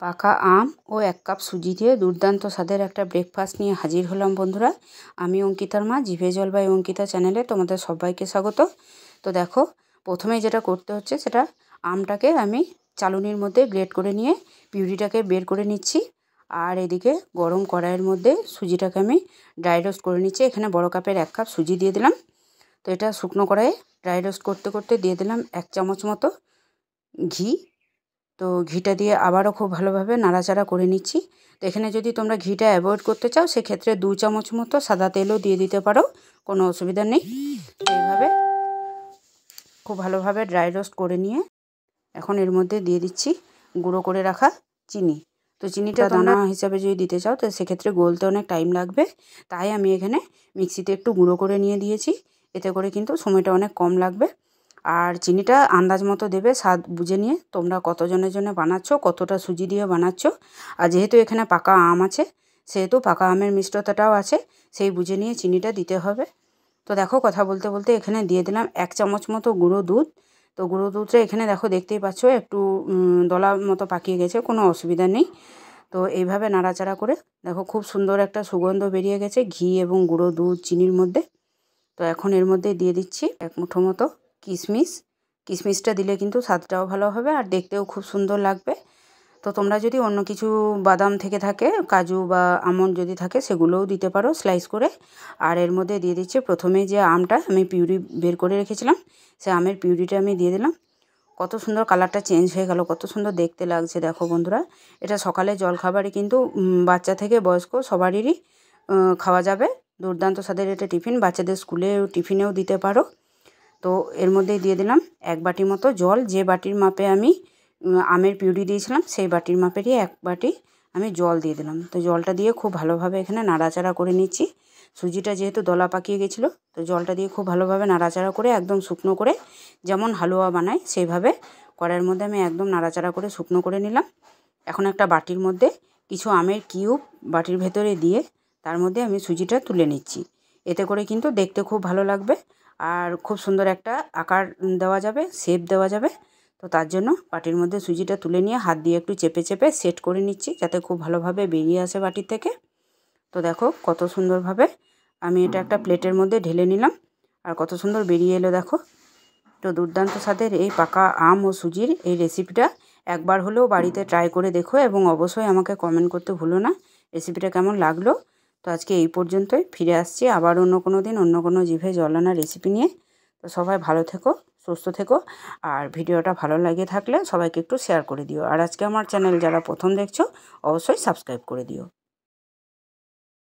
পাকা আম ও 1 কাপ সুজি দিয়ে দুর্দান্ত স্বাদের একটা ব্রেকফাস্ট নিয়ে হাজির হলাম বন্ধুরা। আমি অঙ্কিতার মা, জিভে জল বাই অঙ্কিতা চ্যানেলে তোমাদের সবাইকে স্বাগত। তো দেখো, প্রথমেই যেটা করতে হচ্ছে সেটা আমটাকে আমি চালুনির মধ্যে গ্রেট করে নিয়ে পিউরিটাকে বের করে নিচ্ছি। আর এদিকে গরম কড়াইয়ের মধ্যে সুজিটাকে আমি ড্রাই রোস্ট করে নিচ্ছি। এখানে বড় কাপের 1 কাপ সুজি দিয়ে দিলাম। তো এটা শুকনো কড়াইয়ে ড্রাই রোস্ট করতে করতে দিয়ে দিলাম 1 চামচ মতো ঘি। তো ঘিটা দিয়ে আবারও খুব ভালোভাবে নাড়াচাড়া করে নিচ্ছি। তো এখানে যদি তোমরা ঘিটা অ্যাভয়েড করতে চাও সেক্ষেত্রে 2 চামচ মতো সাদা তেলও দিয়ে দিতে পারো, কোনো অসুবিধা নেই। তো এইভাবে খুব ভালোভাবে ড্রাই রোস্ট করে নিয়ে এখন এর মধ্যে দিয়ে দিচ্ছি গুঁড়ো করে রাখা চিনি। তো চিনিটা দানা হিসাবে যদি দিতে চাও তো সেক্ষেত্রে গলতে অনেক টাইম লাগবে, তাই আমি এখানে মিক্সিতে একটু গুঁড়ো করে নিয়ে দিয়েছি। এতে করে কিন্তু সময়টা অনেক কম লাগবে। আর চিনিটা আন্দাজ মতো দেবে, স্বাদ বুঝে নিয়ে তোমরা কতজনের জন্য বানাচ্ছ, কতটা সুজি দিয়ে বানাচ্ছ। আর যেহেতু এখানে পাকা আম আছে সেহেতু পাকা আমের মিষ্টতাটাও আছে, সেই বুঝে নিয়ে চিনিটা দিতে হবে। তো দেখো, কথা বলতে বলতে এখানে দিয়ে দিলাম 1 চামচ মতো গুঁড়ো দুধ। তো গুঁড়ো দুধটা এখানে দেখো দেখতেই পাচ্ছ একটু দলা মতো পাকিয়ে গেছে, কোনো অসুবিধা নেই। তো এইভাবে নাড়াচাড়া করে দেখো খুব সুন্দর একটা সুগন্ধ বেরিয়ে গেছে ঘি এবং গুঁড়ো দুধ চিনির মধ্যে। তো এখন এর মধ্যে দিয়ে দিচ্ছি 1 মুঠো মতো কিশমিশ। কিশমিশটা দিলে কিন্তু স্বাদটাও ভালো হবে আর দেখতেও খুব সুন্দর লাগবে। তো তোমরা যদি অন্য কিছু বাদাম থেকে থাকে, কাজু বা আমন্ড যদি থাকে সেগুলোও দিতে পারো স্লাইস করে। আর এর মধ্যে দিয়ে দিচ্ছি প্রথমে যে আমটা আমি পিউরি বের করে রেখেছিলাম, সে আমের পিউরিটা আমি দিয়ে দিলাম। কত সুন্দর কালারটা চেঞ্জ হয়ে গেল, কত সুন্দর দেখতে লাগছে দেখো বন্ধুরা। এটা সকালে জলখাবারে কিন্তু বাচ্চা থেকে বয়স্ক সবারই খাওয়া যাবে। দুর্দান্ত স্বাদের এটা টিফিন, বাচ্চাদের স্কুলে টিফিনেও দিতে পারো। তো এর মধ্যেই দিয়ে দিলাম 1 বাটি মতো জল। যে বাটির মাপে আমি আমের পিউরি দিয়েছিলাম সেই বাটির মাপেরই 1 বাটি আমি জল দিয়ে দিলাম। তো জলটা দিয়ে খুব ভালোভাবে এখানে নাড়াচাড়া করে নিচ্ছি। সুজিটা যেহেতু দলা পাকিয়ে গেছিলো, তো জলটা দিয়ে খুব ভালোভাবে নাড়াচাড়া করে একদম শুকনো করে, যেমন হালুয়া বানাই সেইভাবে কড়াইয়ের মধ্যে আমি একদম নাড়াচাড়া করে শুকনো করে নিলাম। এখন একটা বাটির মধ্যে কিছু আমের কিউব বাটির ভেতরে দিয়ে তার মধ্যে আমি সুজিটা তুলে নিচ্ছি। এতে করে কিন্তু দেখতে খুব ভালো লাগবে আর খুব সুন্দর একটা আকার দেওয়া যাবে, শেপ দেওয়া যাবে। তো তার জন্য বাটির মধ্যে সুজিটা তুলে নিয়ে হাত দিয়ে একটু চেপে চেপে সেট করে নিচ্ছি যাতে খুব ভালোভাবে বেরিয়ে আসে বাটির থেকে। তো দেখো কত সুন্দরভাবে আমি এটা একটা প্লেটের মধ্যে ঢেলে নিলাম আর কত সুন্দর বেরিয়ে এলো দেখো। তো দুর্দান্ত স্বাদের এই পাকা আম ও সুজির এই রেসিপিটা একবার হলেও বাড়িতে ট্রাই করে দেখো এবং অবশ্যই আমাকে কমেন্ট করতে ভুলো না রেসিপিটা কেমন লাগলো। তো আজকে এই পর্যন্তই, ফিরে আসছি আবার অন্য কোনো দিন অন্য কোনো জিভে জল আনা রেসিপি নিয়ে। তো সবাই ভালো থেকো, সুস্থ থেকো। আর ভিডিওটা ভালো লাগে থাকলে সবাইকে একটু শেয়ার করে দিও। আর আজকে আমার চ্যানেল যারা প্রথম দেখছো অবশ্যই সাবস্ক্রাইব করে দিও।